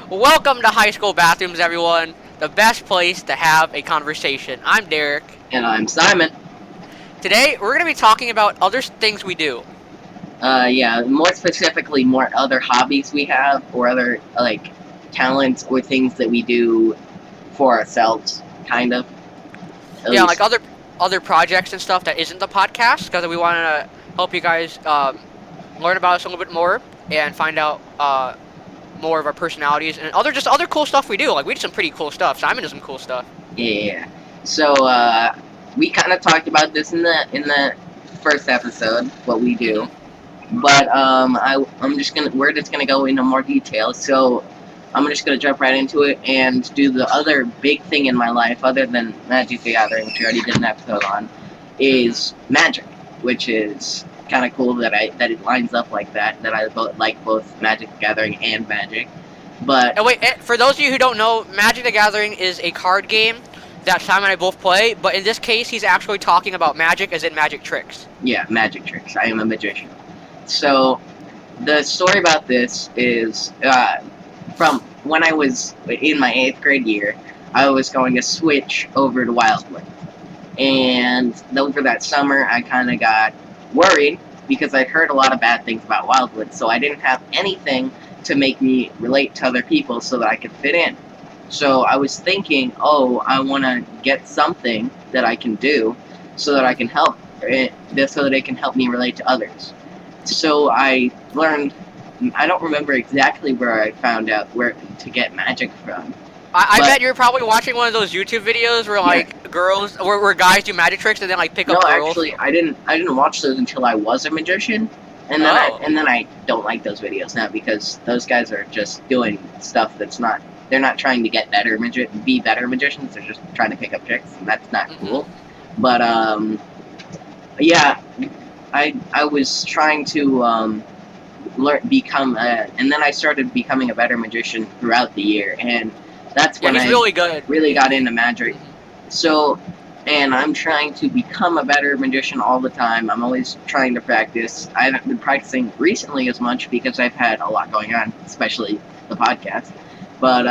Welcome to High School Bathrooms, everyone. The best place to have a conversation. I'm Derek. And I'm Simon. Today, we're going to be talking about other things we do. Yeah, more specifically, more other hobbies we have, or other, talents or things that we do for ourselves, kind of. At Yeah, like least, other projects and stuff that isn't the podcast, because we want to help you guys learn about us a little bit more and find out more of our personalities and other cool stuff we do. Like, we do some pretty cool stuff. Simon does some cool stuff. yeah. So, we kind of talked about this in the first episode, what we do. But, we're just gonna go into more detail. So, I'm just gonna jump right into it and do the other big thing in my life, other than Magic the Gathering, which we already did an episode on, is Magic, which is kind of cool that it lines up like that. That I like both Magic the Gathering and Magic. But And wait, for those of you who don't know, Magic the Gathering is a card game that Simon and I both play, but in this case, he's actually talking about magic as in magic tricks. yeah, magic tricks. I am a magician. So the story about this is from when I was in my 8th grade year. I was going to switch over to Wildwood, and over that summer, I kind of got worried because I'd heard a lot of bad things about Wildwood, so I didn't have anything to make me relate to other people so that I could fit in. So I was thinking, oh, I want to get something that I can do so that I can help, so that it can help me relate to others. So I learned, I don't remember exactly where I found out where to get magic from. I But bet you're probably watching one of those YouTube videos where like girls, where guys do magic tricks and then like pick no, up girls. actually, I didn't watch those until I was a magician, and then Oh. I don't like those videos now because those guys are just doing stuff that's not. They're not trying to get better be better magicians. They're just trying to pick up tricks, and that's not cool. But yeah, I was trying to and then I started becoming a better magician throughout the year, and that's Yeah, when he's I really good. really got into magic. So, and I'm trying to become a better magician all the time. I'm always trying to practice. I haven't been practicing recently as much because I've had a lot going on, especially the podcast. But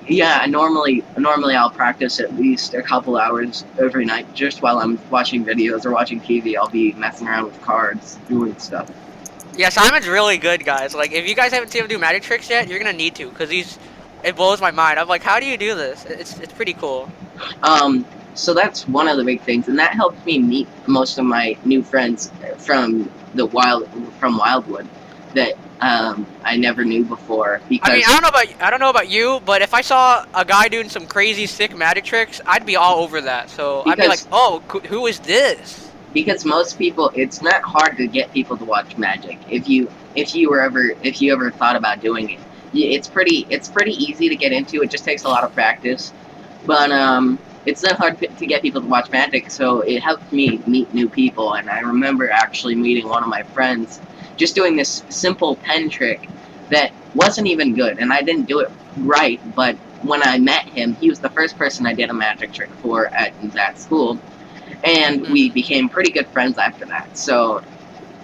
yeah, normally I'll practice at least a couple hours every night just while I'm watching videos or watching TV. I'll be messing around with cards, doing stuff. Yeah, Simon's really good, guys. Like, if you guys haven't seen him do magic tricks yet, you're gonna need to, cause it blows my mind. I'm like, how do you do this? It's pretty cool. So that's one of the big things, and that helped me meet most of my new friends from Wildwood that I never knew before. Because I mean, I don't know about you, but if I saw a guy doing some crazy sick magic tricks, I'd be all over that. So I'd be like, oh, who is this? Because most people, it's not hard to get people to watch magic. If you ever thought about doing it, it's pretty easy to get into. It just takes a lot of practice, but it's not hard to get people to watch magic. So it helped me meet new people, and I remember actually meeting one of my friends just doing this simple pen trick that wasn't even good, and I didn't do it right. But when I met him, he was the first person I did a magic trick for at that school. And we became pretty good friends after that. So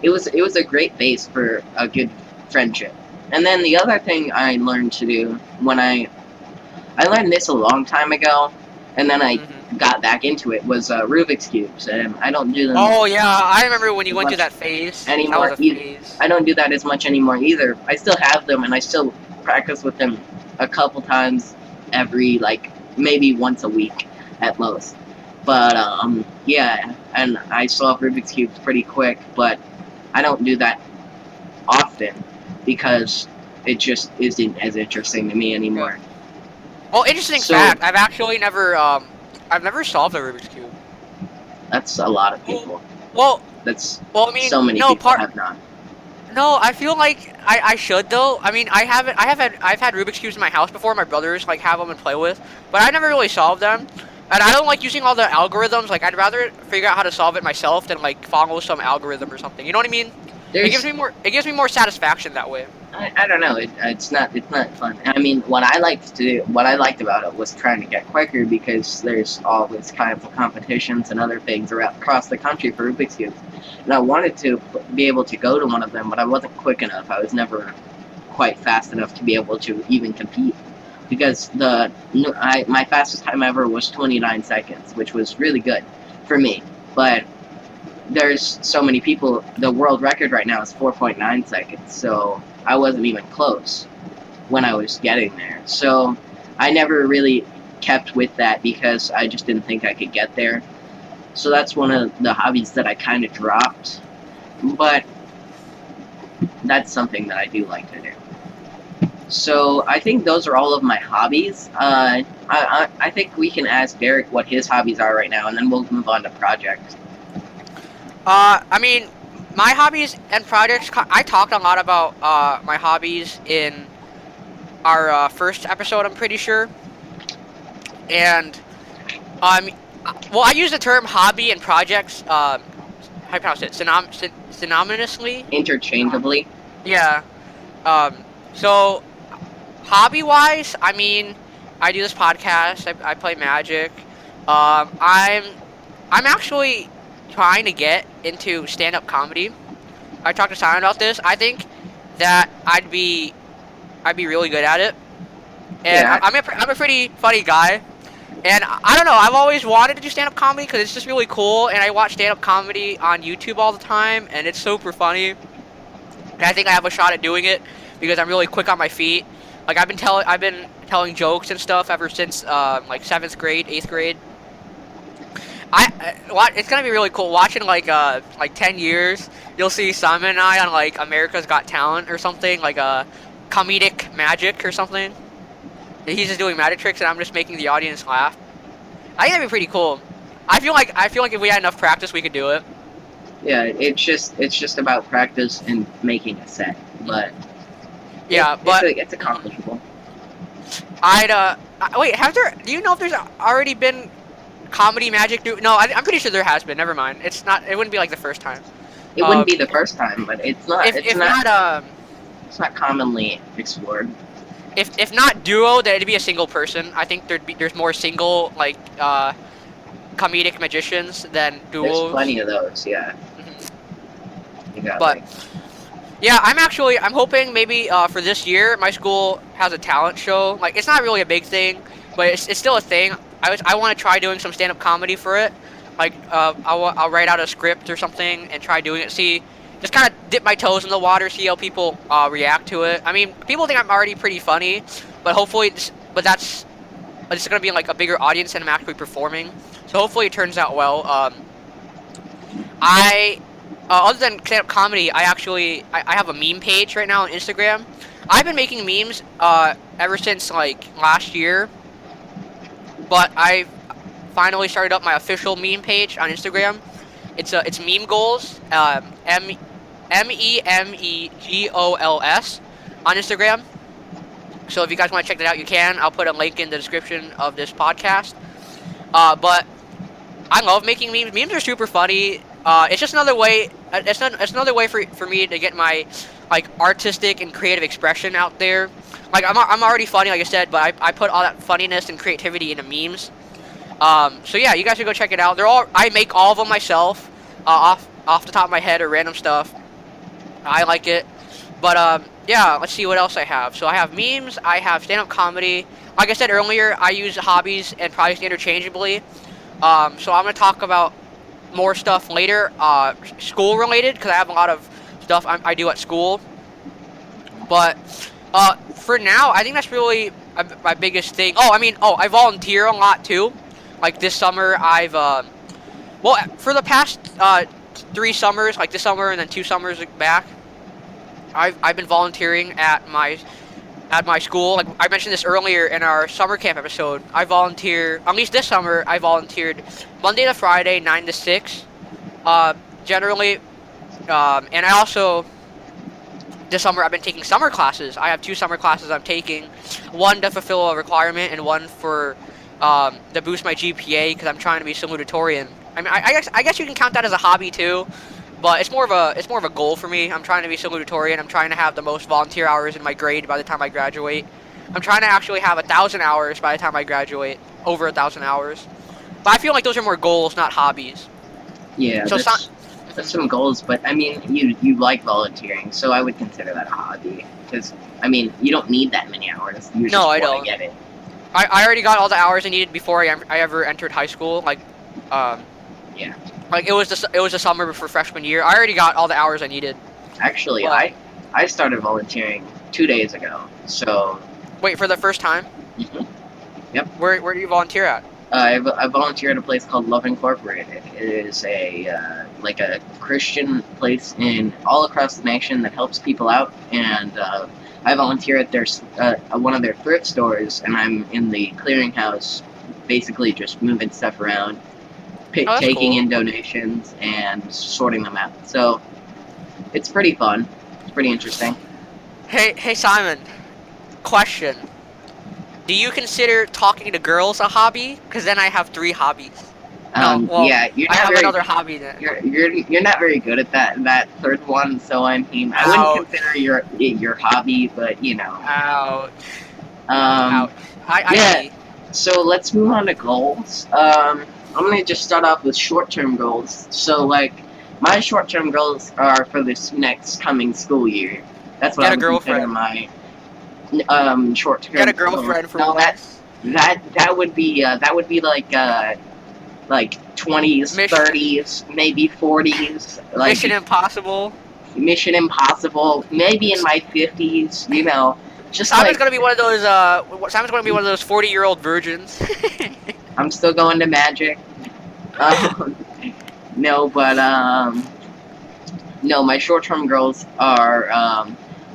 it was a great base for a good friendship. And then the other thing I learned to do when I learned this a long time ago, and then I got back into it, was Rubik's cubes, and I don't do them. Oh yeah, I remember when you went through that phase. Anymore. That was a phase. I don't do that as much anymore either. I still have them, and I still practice with them a couple times every, maybe once a week at most. But yeah, and I solve Rubik's cubes pretty quick, but I don't do that often because it just isn't as interesting to me anymore. Well, interesting fact, I've actually never I've never solved a Rubik's cube. That's a lot of people. Well, I mean, so many people have not. No, I feel like I should though. I mean, I've had Rubik's cubes in my house before. My brothers like have them and play with, but I never really solved them. And I don't like using all the algorithms. Like, I'd rather figure out how to solve it myself than like follow some algorithm or something. You know what I mean? It gives me more satisfaction that way. I don't know. It's not fun. I mean, what I liked about it was trying to get quicker because there's always kind of competitions and other things across the country for Rubik's cubes, and I wanted to be able to go to one of them, but I wasn't quick enough. I was never quite fast enough to be able to even compete. Because my fastest time ever was 29 seconds, which was really good for me. But there's so many people. The world record right now is 4.9 seconds, so I wasn't even close when I was getting there. So I never really kept with that because I just didn't think I could get there. So that's one of the hobbies that I kind of dropped. But that's something that I do like to do. So I think those are all of my hobbies. I think we can ask Derek what his hobbies are right now, and then we'll move on to projects. I mean, my hobbies and projects. I talked a lot about my hobbies in our first episode. I'm pretty sure. And well, I use the term hobby and projects. How do you pronounce it? Synonymously. Interchangeably. Yeah. So, hobby-wise, I mean, I do this podcast. I play Magic. I'm actually trying to get into stand-up comedy. I talked to Simon about this. I think that I'd be really good at it. And Yeah. I'm a pretty funny guy. And I don't know, I've always wanted to do stand-up comedy because it's just really cool. And I watch stand-up comedy on YouTube all the time, and it's super funny. And I think I have a shot at doing it because I'm really quick on my feet. Like I've been telling jokes and stuff ever since like 7th grade, 8th grade. It's gonna be really cool watching like 10 years. You'll see Simon and I on like America's Got Talent or something, like a comedic magic or something. And he's just doing magic tricks and I'm just making the audience laugh. I think that'd be pretty cool. I feel like if we had enough practice, we could do it. Yeah, it's just about practice and making a set, but Yeah, it's accomplishable. Wait. Do you know if there's already been comedy magic? No, I'm pretty sure there has been. Never mind. It's not. It wouldn't be like the first time. It wouldn't be the first time, but it's not. If not it's not commonly explored. if not duo, then it'd be a single person. I think there's more single like comedic magicians than duos. There's plenty of those, yeah. You got But like, yeah, I'm hoping maybe for this year my school has a talent show. Like it's not really a big thing, but it's still a thing. I want to try doing some stand-up comedy for it. Like I'll write out a script or something and try doing it. See, just kind of dip my toes in the water, see how people react to it. I mean, people think I'm already pretty funny, but hopefully, it's gonna be like a bigger audience and I'm actually performing. So hopefully it turns out well. Other than stand-up comedy, I have a meme page right now on Instagram. I've been making memes ever since like last year, but I finally started up my official meme page on Instagram. It's meme goals, MEMEGOLS on Instagram. So if you guys want to check that out, you can. I'll put a link in the description of this podcast. But I love making memes. Memes are super funny. It's just another way. It's another way for me to get my like artistic and creative expression out there. Like I'm already funny, like I said, but I put all that funniness and creativity into memes. So yeah, you guys should go check it out. I make all of them myself, off the top of my head or random stuff. I like it. But yeah, let's see what else I have. So I have memes. I have stand-up comedy. Like I said earlier, I use hobbies and projects interchangeably. So I'm gonna talk about more stuff later, school related, because I have a lot of stuff I do at school. But for now, I think that's really my biggest thing. I volunteer a lot too. Like this summer, for the past 3 summers, like this summer and then 2 summers back, I've been volunteering at my school. Like I mentioned this earlier in our summer camp episode. I volunteer, at least this summer, I volunteered Monday to Friday, 9 to 6, generally. And I also, this summer, I've been taking summer classes. I have 2 summer classes I'm taking. One to fulfill a requirement and one to boost my GPA because I'm trying to be salutatorian. I mean, I guess you can count that as a hobby too. But it's more of a goal for me. I'm trying to be salutatorian. I'm trying to have the most volunteer hours in my grade by the time I graduate. I'm trying to actually have 1,000 hours by the time I graduate, over 1,000 hours. But I feel like those are more goals, not hobbies. yeah. So some goals, but I mean, you like volunteering, so I would consider that a hobby. Because I mean, you don't need that many hours. You No, just I want to don't. get it. I already got all the hours I needed before I ever entered high school. Um, Yeah. like it was the summer before freshman year. I already got all the hours I needed. Actually, But I started volunteering 2 days ago. So wait, for the first time, mhm. Yep. where do you volunteer at? I volunteer at a place called Love Incorporated. It is a like a Christian place in all across the nation that helps people out, and I volunteer at their one of their thrift stores, and I'm in the clearinghouse, basically just moving stuff around, Oh, that's taking cool. in donations and sorting them out. So it's pretty fun. It's pretty interesting. Hey Simon, question. Do you consider talking to girls a hobby? Because then I have three hobbies. No, well, Yeah, you're I not have very another hobby then. you're not very good at that third one. So I mean, I wouldn't Ouch. consider your hobby, but you know. Ouch. Um, Ouch. I yeah. see. So let's move on to goals. I'm gonna just start off with short-term goals. So like, my short-term goals are for this next coming school year. That's what Get I a would consider girlfriend. my short-term Get a goals. girlfriend for No, once. that would be like 20s, Mission, 30s, maybe 40s, like Mission Impossible. Mission Impossible, maybe in my 50s, you know, just Simon's like gonna be one of those. Simon's gonna be one of those 40-year-old virgins. I'm still going to Magic. Um, no, but no, my short-term goals are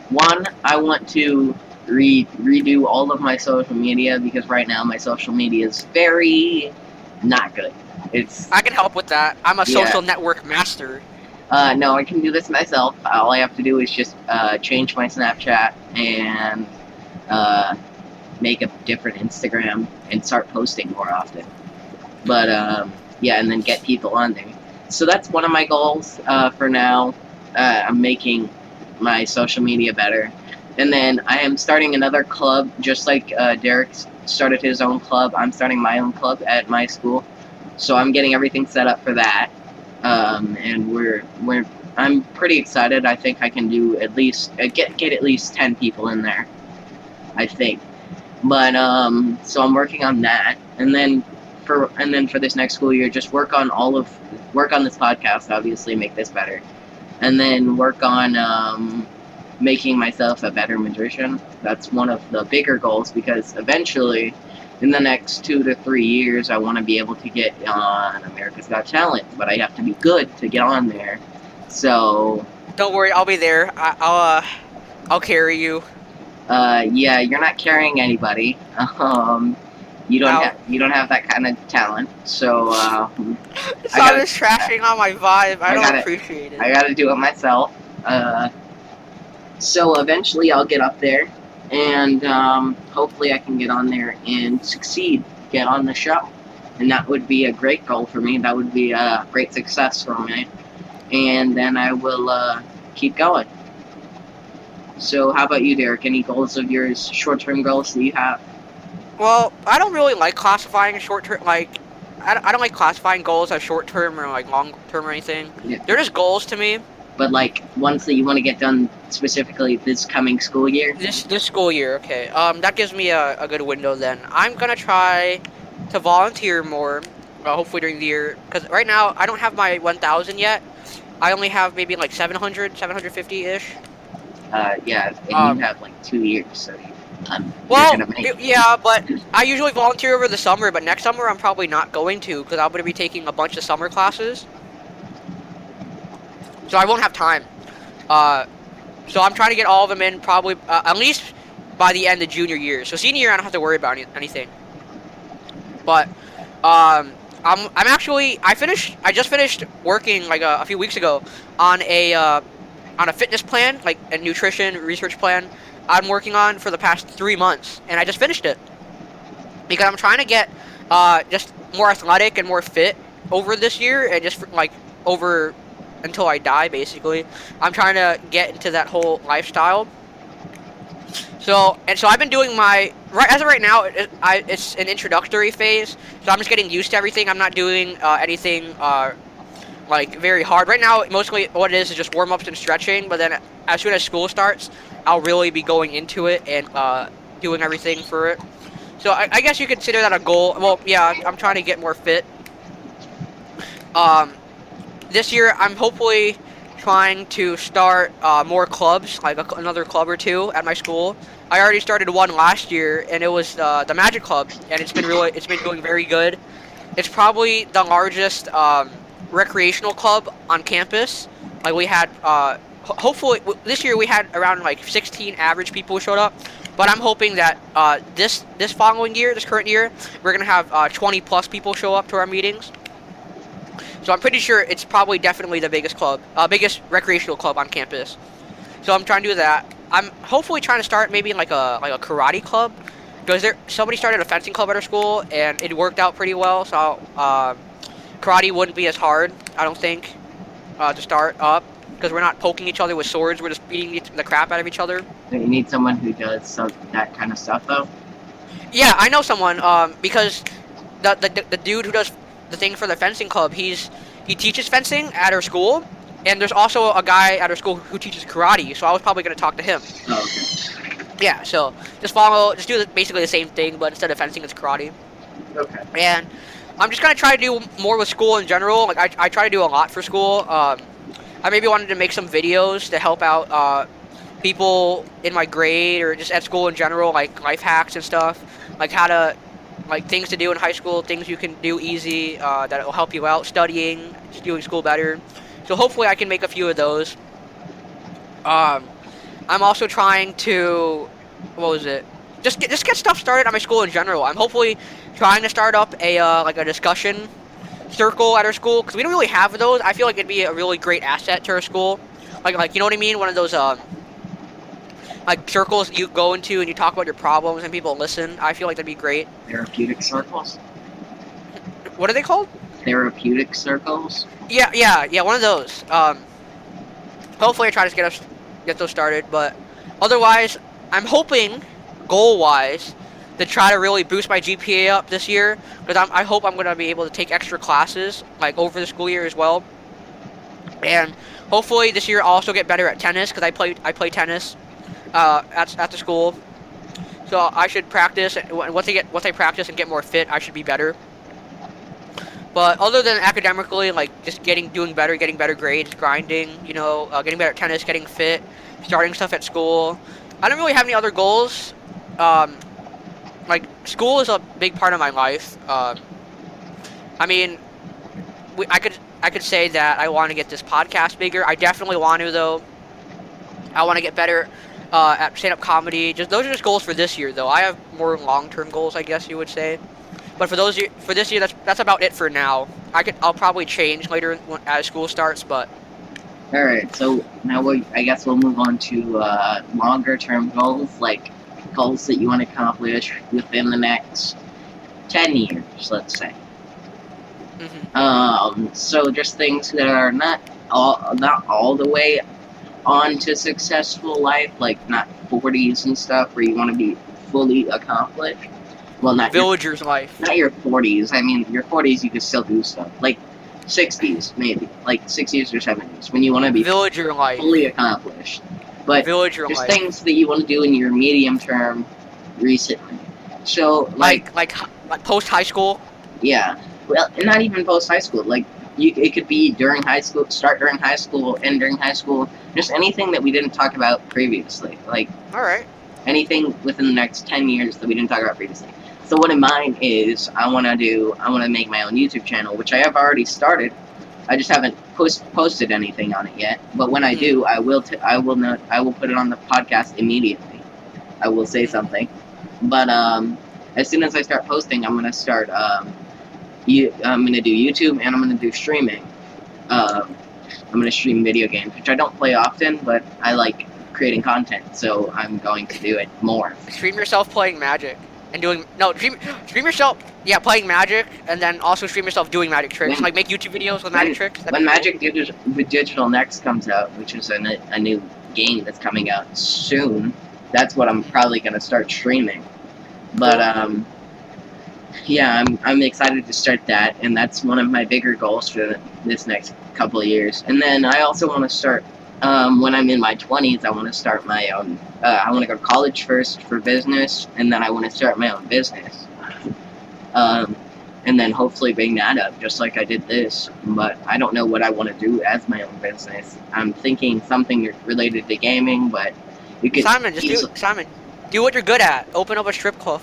one, I want to redo all of my social media because right now my social media is very not good. It's I can help with that. I'm a yeah. social network master. No, I can do this myself. All I have to do is just change my Snapchat and make a different Instagram and start posting more often. But yeah, and then get people on there. So that's one of my goals for now. I'm making my social media better. And then I am starting another club, just like Derek started his own club. I'm starting my own club at my school. So I'm getting everything set up for that. And I'm pretty excited. I think I can do at least get at least 10 people in there. I think. But so I'm working on that, and then for this next school year, just work on this podcast, obviously make this better, and then work on making myself a better magician. That's one of the bigger goals because eventually, in the next 2 to 3 years, I want to be able to get on America's Got Talent, but I have to be good to get on there. So Don't worry, I'll be there. I'll carry you. yeah, you're not carrying anybody. You don't have that kind of talent. So Simon's trashing on my vibe. I don't gotta- appreciate it. I gotta do it myself. So eventually I'll get up there, and hopefully I can get on there and succeed, get on the show, and that would be a great goal for me. That would be a great success for me, and then I will keep going. So how about you, Derek? Any goals of yours, short-term goals that you have? Well, I don't really like classifying short term. Like, I don't like classifying goals as short term or like long term or anything. Yeah. They're just goals to me. But like ones that you want to get done specifically this coming school year? This school year, okay. That gives me a good window. Then I'm gonna try to volunteer more. Hopefully during the year, because right now I don't have my 1,000 yet. I only have maybe like 700, 750-ish. Yeah, and you have like 2 years, so Well, you're gonna make it. yeah, but I usually volunteer over the summer, but next summer I'm probably not going to because I'm going to be taking a bunch of summer classes. So I won't have time. So I'm trying to get all of them in probably at least by the end of junior year. So senior year I don't have to worry about anything. But I just finished working like a few weeks ago on a fitness plan, like a nutrition research plan I'm working on for the past 3 months, and I just finished it because I'm trying to get just more athletic and more fit over this year, and just like over until I die, basically. I'm trying to get into that whole lifestyle. So I've been doing as of right now, it's an introductory phase, so I'm just getting used to everything. I'm not doing anything like very hard. Right now, mostly what it is just warm ups and stretching. But then as soon as school starts, I'll really be going into it and doing everything for it. So I guess you consider that a goal. Well, yeah, I'm trying to get more fit. Um, this year I'm hopefully trying to start more clubs, like another club or two at my school. I already started one last year, and it was the Magic Club, and it's been doing very good. It's probably the largest recreational club on campus. Like we had, hopefully this year we had around like 16 average people who showed up. But I'm hoping that this following year, this current year, we're gonna have 20 plus people show up to our meetings. So I'm pretty sure it's probably definitely the biggest club, biggest recreational club on campus. So I'm trying to do that. I'm hopefully trying to start maybe like a karate club, because somebody started a fencing club at our school and it worked out pretty well. So karate wouldn't be as hard, I don't think, to start up, because we're not poking each other with swords. We're just beating the crap out of each other. You need someone who does that kind of stuff, though. Yeah, I know someone. Because the dude who does the thing for the fencing club, he teaches fencing at our school, and there's also a guy at our school who teaches karate. So I was probably gonna talk to him. Oh, okay. Yeah, so just do basically the same thing, but instead of fencing, it's karate. Okay. And I'm just gonna try to do more with school in general. Like I try to do a lot for school. I maybe wanted to make some videos to help out people in my grade or just at school in general, like life hacks and stuff, like how to, like things to do in high school, things you can do easy that will help you out studying, just doing school better. So hopefully I can make a few of those. I'm also trying to, what was it? Just get stuff started at my school in general. I'm hopefully trying to start up a like a discussion circle at our school, because we don't really have those. I feel like it'd be a really great asset to our school. Like you know what I mean? One of those like circles you go into and you talk about your problems and people listen. I feel like that'd be great. Therapeutic circles? What are they called? Therapeutic circles? Yeah, one of those. Hopefully I try to get those started, but otherwise, I'm hoping, goal-wise, to try to really boost my GPA up this year, because I hope I'm going to be able to take extra classes, like, over the school year as well. And hopefully this year I'll also get better at tennis, because I play tennis at the school. So I should practice, and once I practice and get more fit, I should be better. But other than academically, like just doing better, getting better grades, grinding, getting better at tennis, getting fit, starting stuff at school, I don't really have any other goals. Like school is a big part of my life. I mean, I could say that I want to get this podcast bigger. I definitely want to, though. I want to get better at stand-up comedy. Those are just goals for this year, though. I have more long-term goals, I guess you would say. But for this year, that's about it for now. I'll probably change later as school starts, but. All right, so now I guess we'll move on to longer-term goals, like goals that you want to accomplish within the next 10 years, let's say. Mm-hmm. So just things that are not all the way on to successful life, like not 40s and stuff, where you want to be fully accomplished. Well, not Villager's life. Not your 40s. I mean, your 40s you can still do stuff. Like 60s, maybe. Like 60s or 70s, when you want to be Villager life. fully accomplished. But Villager just life. things that you want to do in your medium term recently. So, like post high school. Yeah. Well, not even post high school. Like it could be during high school, start during high school, end during high school. Just anything that we didn't talk about previously. Like. All right. Anything within the next 10 years that we didn't talk about previously. So one of mine is I want to make my own YouTube channel, which I have already started. I just haven't posted anything on it yet. But when I do, I will put it on the podcast immediately. I will say something. But as soon as I start posting, I'm gonna start. I'm gonna do YouTube and I'm gonna do streaming. I'm gonna stream video games, which I don't play often, but I like creating content, so I'm going to do it more. Stream yourself playing Magic. And stream yourself, playing Magic, and then also stream yourself doing magic tricks. Like make YouTube videos with magic tricks. When Magic Digital Next comes out, which is a new game that's coming out soon, that's what I'm probably gonna start streaming. But I'm excited to start that, and that's one of my bigger goals for this next couple of years, and then I also want to start. When I'm in my 20s, I want to start my own. I want to go to college first for business, and then I want to start my own business. Um, and then hopefully bring that up, just like I did this. But I don't know what I want to do as my own business. I'm thinking something related to gaming, but you could Simon, do what you're good at. Open up a strip club.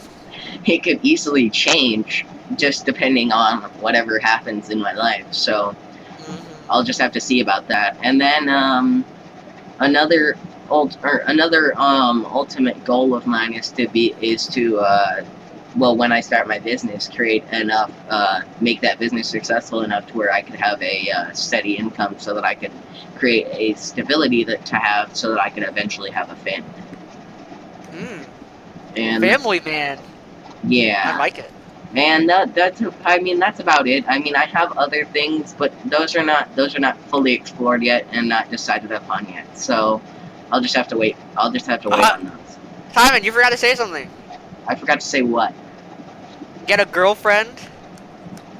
it could easily change just depending on whatever happens in my life. So I'll just have to see about that. And then another ultimate goal of mine is to well, when I start my business, create enough, make that business successful enough to where I could have a steady income, so that I could create a stability so that I could eventually have a family. And Family man. yeah, I like it. and that's about it. I mean, I have other things, but those are not fully explored yet and not decided upon yet. So I'll just have to wait. On those. Simon, you forgot to say something. I forgot to say what. Get a girlfriend.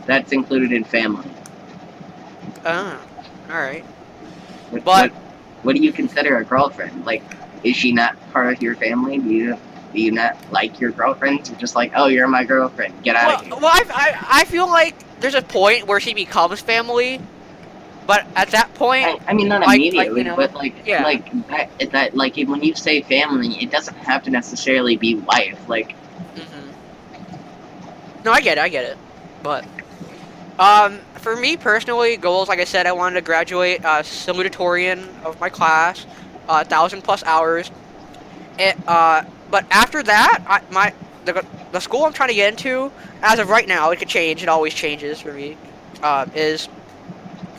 That's included in family. Oh, all right. What do you consider a girlfriend? Like, is she not part of your family? Do you not like your girlfriend? You're just like, oh, you're my girlfriend. Get out of here. Well, I feel like there's a point where she becomes family, but at that point, I mean, not like, immediately, you know, but yeah. like when you say family, it doesn't have to necessarily be wife. Like, no, I get it, but for me personally, goals, like I said, I wanted to graduate salutatorian of my class, 1,000+ hours. But after that, the school I'm trying to get into, as of right now, it could change. It always changes for me. Is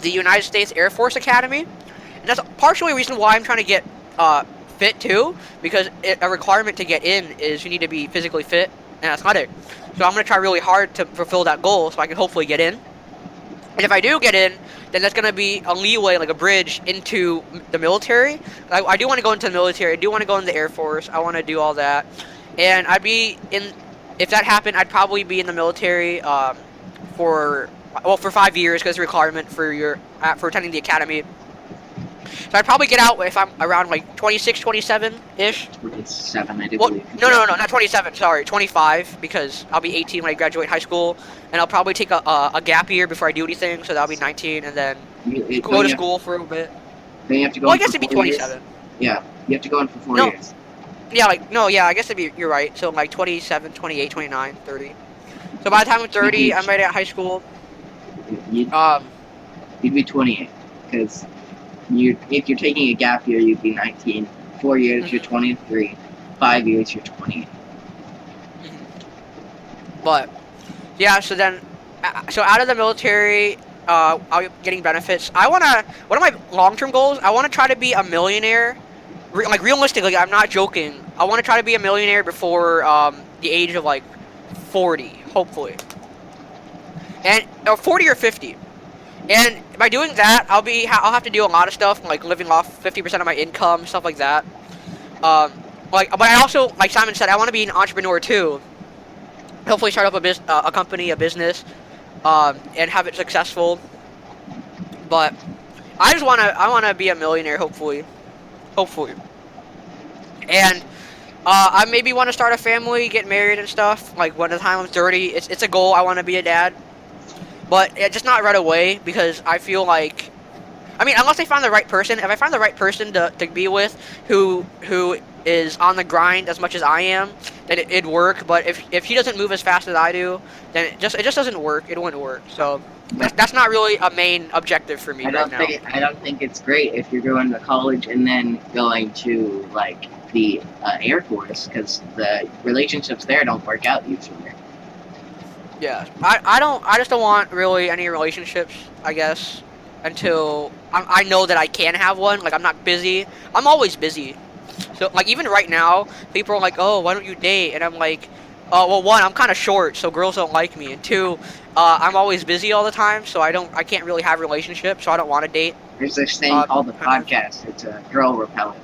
the United States Air Force Academy, and that's partially a reason why I'm trying to get fit too, because a requirement to get in is you need to be physically fit and athletic. So I'm gonna try really hard to fulfill that goal, so I can hopefully get in. And if I do get in, then that's gonna be a leeway, like a bridge into the military. I do want to go into the military. I do want to go into the Air Force. I want to do all that, and I'd be in. If that happened, I'd probably be in the military for 5 years, because it's a requirement for attending the academy. So I'd probably get out if I'm around like 26, 27-ish. 27, I do Well, believe. no, not 27. Sorry, 25, because I'll be 18 when I graduate high school, and I'll probably take a gap year before I do anything. So that'll be 19, and then go to school for a bit. Then you have to go. Well, I guess it'd be 27. Yeah, you have to go in for 4 years. Yeah, I guess you're right. So like 27, 28, 29, 30. So by the time I'm 30, I'm right at high school. You'd be 28, because if you're taking a gap year, you'd be 19. 4 years, you're 23. 5 years, you're 28. But yeah, so out of the military, I'll be getting benefits. One of my long-term goals, I want to try to be a millionaire. Like, realistically, I'm not joking. I want to try to be a millionaire before the age of like 40, hopefully, or 40 or 50. And by doing that, I'll have to do a lot of stuff, like living off 50% of my income, stuff like that. But I also, like Simon said, I want to be an entrepreneur too. Hopefully, start up a company, a business, and have it successful. But I want to be a millionaire, hopefully. And I maybe want to start a family, get married and stuff. Like, when the time I'm 30, it's a goal. I want to be a dad. But just not right away, because I feel like, unless I find the right person. If I find the right person to be with, who is on the grind as much as I am, then it'd work. But if he doesn't move as fast as I do, then it just doesn't work. It wouldn't work. So that's not really a main objective for me right now. I don't think it's great if you're going to college and then going to like the Air Force, because the relationships there don't work out usually. Yeah, I just don't want really any relationships, I guess, until I know that I can have one. Like, I'm not busy. I'm always busy. So, like, even right now, people are like, oh, why don't you date? And I'm like, well, one, I'm kind of short, so girls don't like me. And two, I'm always busy all the time, so I can't really have relationships, so I don't want to date. There's this thing called the podcast. It's a girl repellent.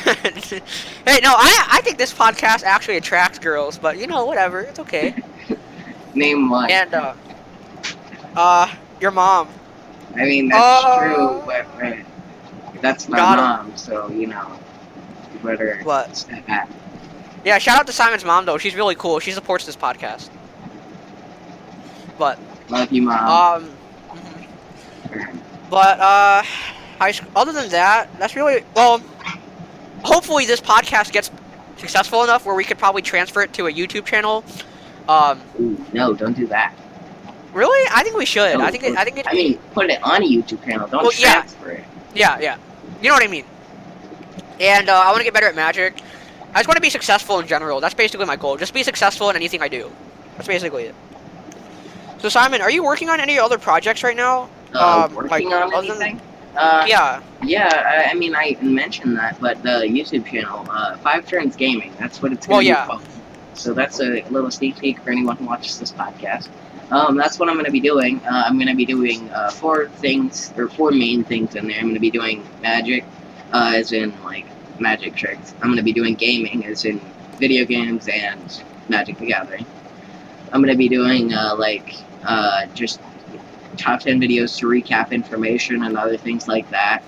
Hey, no, I think this podcast actually attracts girls, but, whatever. It's okay. Name one. And, your mom. I mean, that's true, but that's my Got him. mom, so, you know, you better What? step back. Yeah, shout out to Simon's mom though. She's really cool. She supports this podcast. But Love you, mom. um, mhm. but high school. Other than that, that's really well. Hopefully, this podcast gets successful enough where we could probably transfer it to a YouTube channel. Um, Ooh, no, don't do that. really, I think we should. No, I think it'd I be. mean, put it on a YouTube channel. Don't Well, yeah, transfer it. yeah. You know what I mean. And I want to get better at Magic. I just want to be successful in general. That's basically my goal. Just be successful in anything I do. That's basically it. So Simon, are you working on any other projects right now? Working on other anything? yeah. Yeah, I mean, I mentioned that, but the YouTube channel, Five Turns Gaming, that's what it's Well, going to yeah. be called. So that's a little sneak peek for anyone who watches this podcast. That's what I'm going to be doing. I'm going to be doing four main things in there. I'm going to be doing magic, as in, like, magic tricks. I'm going to be doing gaming, as in video games and Magic the Gathering. I'm going to be doing, just top 10 videos to recap information and other things like that.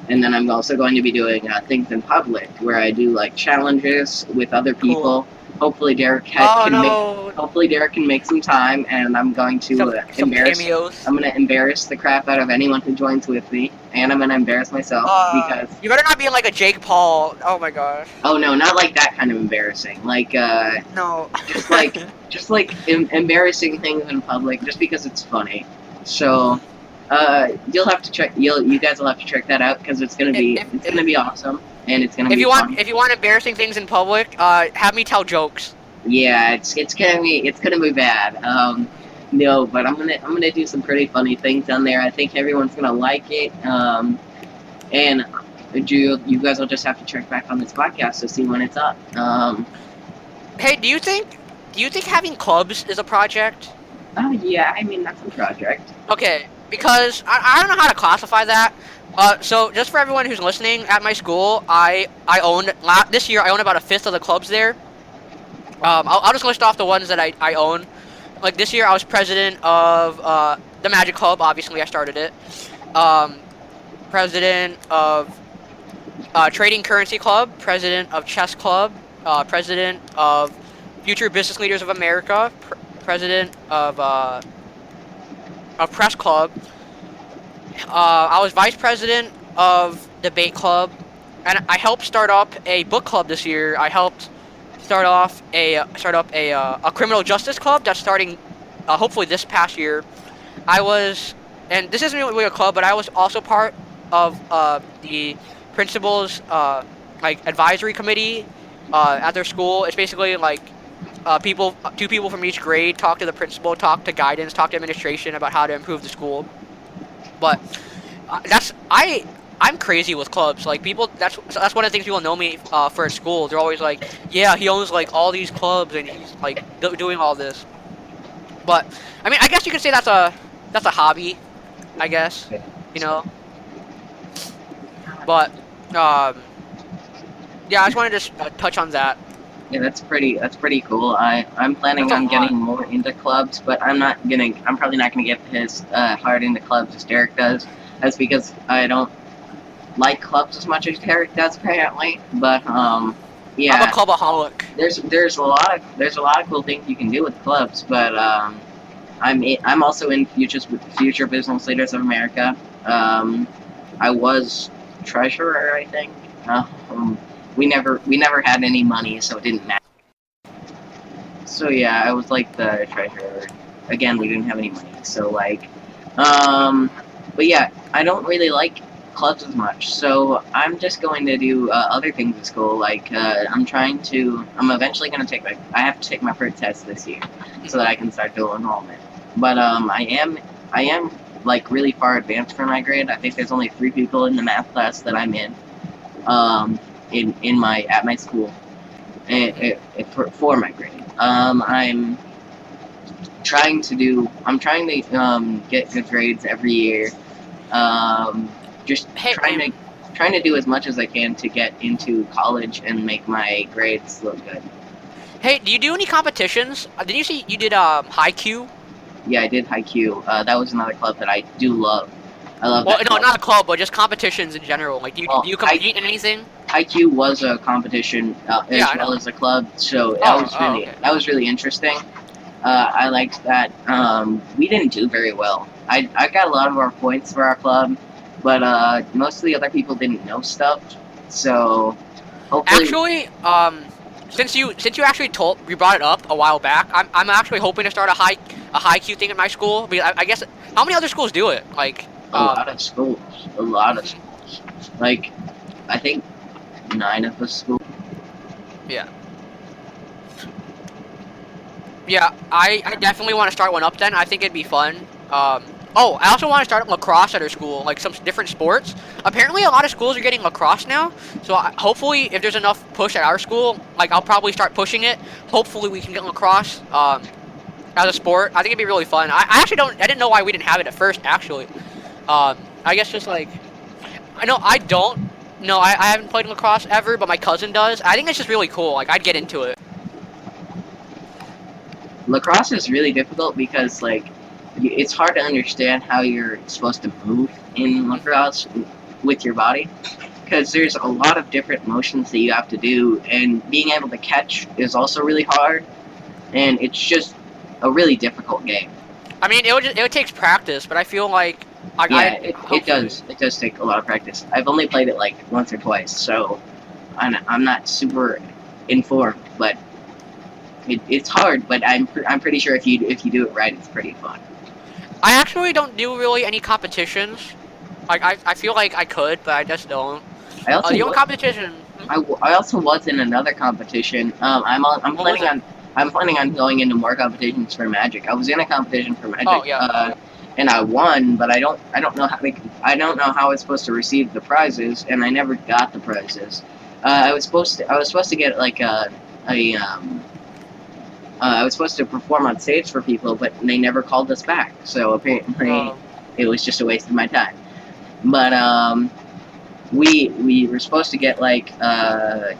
And then I'm also going to be doing things in public, where I do, like, challenges with other people. Cool. Hopefully Derek hopefully Derek can make some time, and I'm going to Some cameos. I'm going to embarrass the crap out of anyone who joins with me, and I'm going to embarrass myself because You better not be like a Jake Paul. Oh my gosh. oh no, not like that kind of embarrassing. Like No. just like embarrassing things in public just because it's funny. So you'll have to check. You guys will have to check that out because it's gonna be awesome and it's gonna be fun. If you want embarrassing things in public, have me tell jokes. Yeah, it's gonna be bad. No, but I'm gonna do some pretty funny things on there. I think everyone's gonna like it. And you guys will just have to check back on this podcast to see when it's up. Hey, do you think having clubs is a project? Oh yeah, I mean that's a project. Okay, because I don't know how to classify that. So just for everyone who's listening, at my school, this year I own about a fifth of the clubs there. I'll just list off the ones that I own. Like this year, I was president of the Magic Club. Obviously, I started it. President of Trading Currency Club. President of Chess Club. President of Future Business Leaders of America. President of Press Club. I was vice president of Debate Club, and I helped start up a book club this year. I helped start up a criminal justice club that's starting hopefully this past year. And this isn't really a club, but I was also part of the principal's advisory committee at their school. It's basically like two people from each grade talk to the principal, talk to guidance, talk to administration about how to improve the school. But I'm crazy with clubs. Like people, that's one of the things people know me for at school. They're always like, yeah, he owns like all these clubs and he's like doing all this. But I mean, I guess you could say that's a hobby, I guess, you know. But yeah, I just wanted to touch on that. Yeah, that's pretty cool. I'm planning on getting more into clubs, but I'm probably not gonna get as hard into clubs as Derek does. That's because I don't like clubs as much as Derek does apparently. But yeah. I'm a clubaholic. There's a lot of cool things you can do with clubs, but I'm also in Future Business Leaders of America. I was treasurer, I think. We never had any money, so it didn't matter. So yeah, I was like the treasurer. Again, we didn't have any money, so like, but yeah, I don't really like clubs as much. So I'm just going to do other things at school. Like I'm eventually going to I have to take my first test this year, so that I can start dual enrollment. But I am like really far advanced for my grade. I think there's only 3 people in the math class that I'm in. At my school, for my grade. I'm trying to get good grades every year. Trying to do as much as I can to get into college and make my grades look good. Hey, do you do any competitions? Did you see you did Haiku? Yeah, I did Haiku. That was another club that I do love. I love Well, that no, club. not a club, but just competitions in general. Like, do Well, you compete in anything? IQ was a competition Yeah, as I well know. as a club, so Oh, okay. that was really interesting. I liked that. We didn't do very well. I got a lot of our points for our club, but most of the other people didn't know stuff. So hopefully, Actually, since you actually told you brought it up a while back, I'm actually hoping to start a high Q thing at my school. Because I guess how many other schools do it? Like, a lot of schools, a lot of mhm, schools, like I think 9 of the schools. yeah, yeah. I definitely want to start one up. Then I think it'd be fun. Oh, I also want to start lacrosse at our school, like some different sports. Apparently, a lot of schools are getting lacrosse now. So hopefully, if there's enough push at our school, like I'll probably start pushing it. Hopefully, we can get lacrosse. As a sport. I think it'd be really fun. I actually don't. I didn't know why we didn't have it at first. Actually, I guess just like I know I don't. No, I haven't played lacrosse ever, but my cousin does. I think it's just really cool. Like I'd get into it. Lacrosse is really difficult because it's hard to understand how you're supposed to move in lacrosse with your body because there's a lot of different motions that you have to do, and being able to catch is also really hard, and it's just a really difficult game. I mean, it takes practice, but I feel like Yeah, I it hopefully. does. It does take a lot of practice. I've only played it like once or twice, so I'm not super informed, but it's hard. But I'm pretty sure if you do it right, it's pretty fun. I actually don't do really any competitions. Like I feel like I could, but I just don't. I also The only was competition. I also was in another competition. What was it? I'm planning on going into more competitions for Magic. I was in a competition for Oh Magic, yeah. and I won, but I don't know how I don't know how I was supposed to receive the prizes, and I never got the prizes. I was supposed to get like a I was supposed to perform on stage for people, but they never called us back. So apparently, Um, it was just a waste of my time. But we were supposed to get like a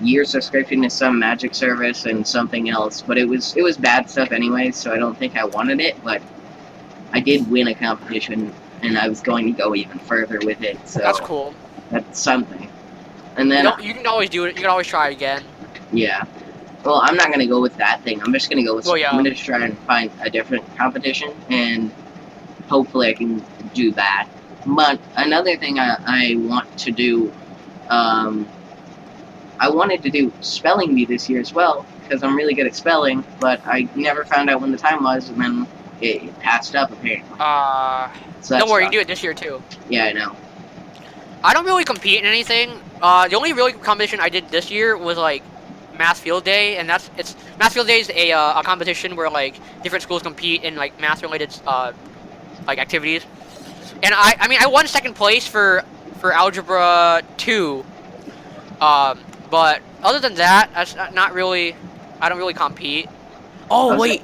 year subscription to some magic service and something else, but it was bad stuff anyway, so I don't think I wanted it. But I did win a competition, and I was going to go even further with it, that's so cool. that's something. And You then don't. You can always do it. You can always try it again. yeah, well, I'm not gonna go with that thing. I'm just gonna go with Well, I'm yeah. gonna try and find a different competition, and hopefully I can do that. But another thing I want to do, um, I wanted to do spelling bee this year as well because I'm really good at spelling, but I never found out when the time was, and then it passed up apparently. Uh, So don't that's worry, you can tough. do it this year too. Yeah, I know. I don't really compete in anything. The only really competition I did this year was like math field day, and it's math field day is a competition where like different schools compete in like math related like activities. And I mean I won second place for algebra 2. But other than that, that's not really. I don't really compete. I Oh was wait,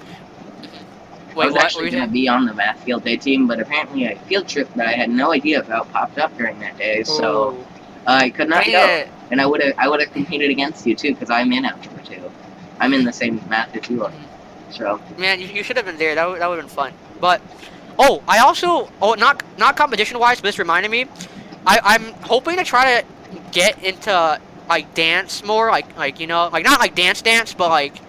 I wait, was what? What were actually you gonna saying? be on the math field day team, but apparently a field trip that I had no idea about popped up during that day, so Oh, I could not dang go. it. And I would have competed against you too because I'm in algebra 2. I'm in the same math that you are. So Man, you should have been there. That would have been fun. But oh, I also not competition wise, but this reminded me. I'm hoping to try to get into like dance more, like like not like dance, but like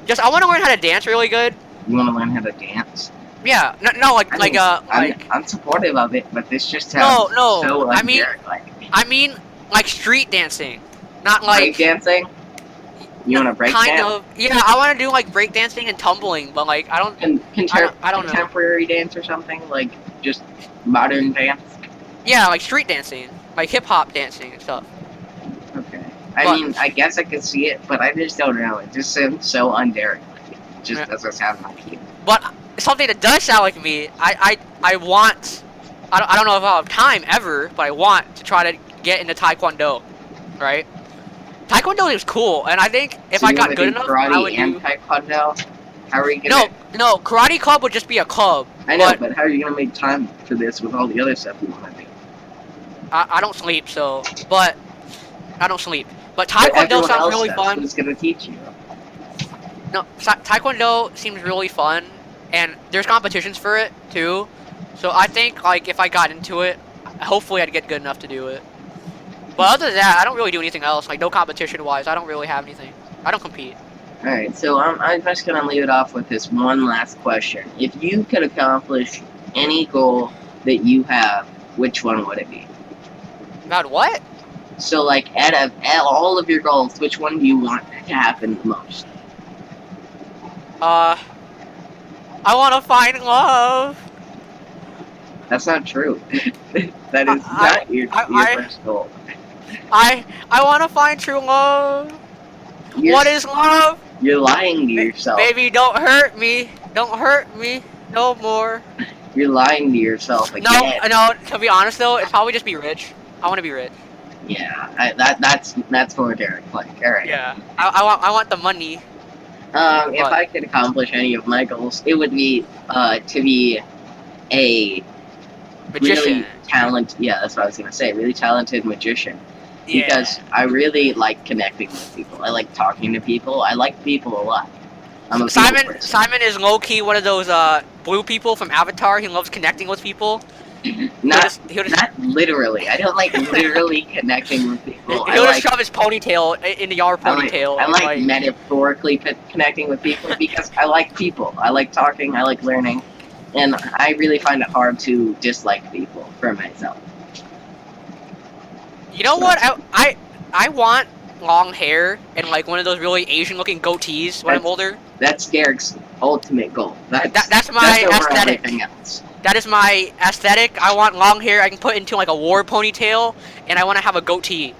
just I want to learn how to dance really good. you want to learn how to dance? Yeah, no, I mean, like I'm supportive of it, but this just no, sounds no. so I mean, like I mean like street dancing, not break like dancing. You want to break kind dance? of. Yeah, I want to do like break dancing and tumbling, but like I don't know. Contemporary dance or something like just modern dance. Yeah, like street dancing, like hip hop dancing and stuff. Okay. I But mean, I guess I could see it, but I just don't know. It just sounds so undaring. It just yeah. doesn't sound like you. But something that does sound like me, I want. I don't know if I'll have time ever, but I want to try to get into Taekwondo, right? Taekwondo is cool, and I think if So I you want got to good do enough, I would karate and do. taekwondo? How are you No, gonna? no, Karate Club would just be a club, I know, but but how are you gonna make time for this with all the other stuff you want to do? I don't sleep, so. But I don't sleep. But But Taekwondo everyone sounds else really does. fun. Who's gonna teach you? No, Taekwondo seems really fun, and there's competitions for it too. So I think like if I got into it, hopefully I'd get good enough to do it. But other than that, I don't really do anything else. Like no competition wise, I don't really have anything. I don't compete. Alright, so I'm just gonna leave it off with this one last question. If you could accomplish any goal that you have, which one would it be? About what? So, like, out of all of your goals, which one do you want to happen the most? I want to find love. That's not true. That is not your first goal. I want to find true love. What is love? You're lying to yourself. Baby, don't hurt me. Don't hurt me no more. You're lying to yourself again. No. To be honest though, it'd probably just be rich. I want to be rich. Yeah, that's for Derek. Like, all right. Yeah, I want the money. If I could accomplish any of my goals, it would be to be a Magician. really talented. Yeah, that's what I was gonna say. Really talented magician. Yeah. Because I really like connecting with people. I like talking to people. I like people a lot. I'm a people person. Simon is low key one of those blue people from Avatar. He loves connecting with people. Not literally. I don't like literally connecting with people. He'll just shove his ponytail into your ponytail. I like metaphorically connecting with people because I like people. I like talking. I like learning, and I really find it hard to dislike people for myself. You know what? I want long hair and like one of those really Asian-looking goatees when I'm older. That's Derek's ultimate goal. That's my aesthetic. Everything else. That is my aesthetic. I want long hair I can put into like a war ponytail, and I want to have a goatee,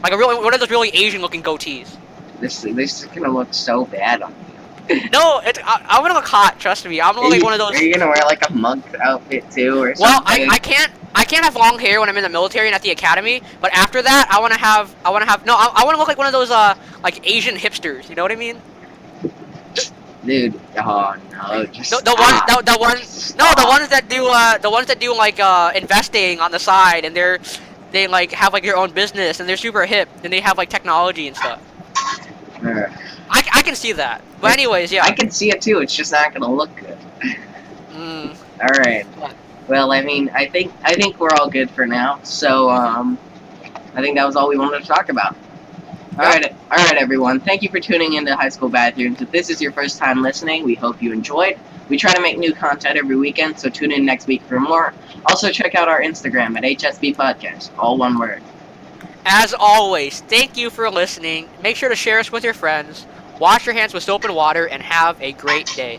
like one of those really Asian-looking goatees. This is gonna look so bad on you. No, I'm gonna look hot. Trust me. I'm gonna look like one of those. Are you gonna wear like a monk outfit too, or something? Well, I can't have long hair when I'm in the military and at the academy. But after that, I wanna look like one of those like Asian hipsters. You know what I mean? Dude, oh no, just the ones that do like investing on the side, and they like have like their own business, and they're super hip, and they have like technology and stuff. I can see that. But anyways, yeah. I can see it too. It's just not gonna look good. All right. Well, I mean, I think we're all good for now. So I think that was all we wanted to talk about. All right, everyone. Thank you for tuning into High School Bathrooms. If this is your first time listening, we hope you enjoyed. We try to make new content every weekend, so tune in next week for more. Also, check out our Instagram at HSB Podcast, all one word. As always, thank you for listening. Make sure to share us with your friends. Wash your hands with soap and water, and have a great day.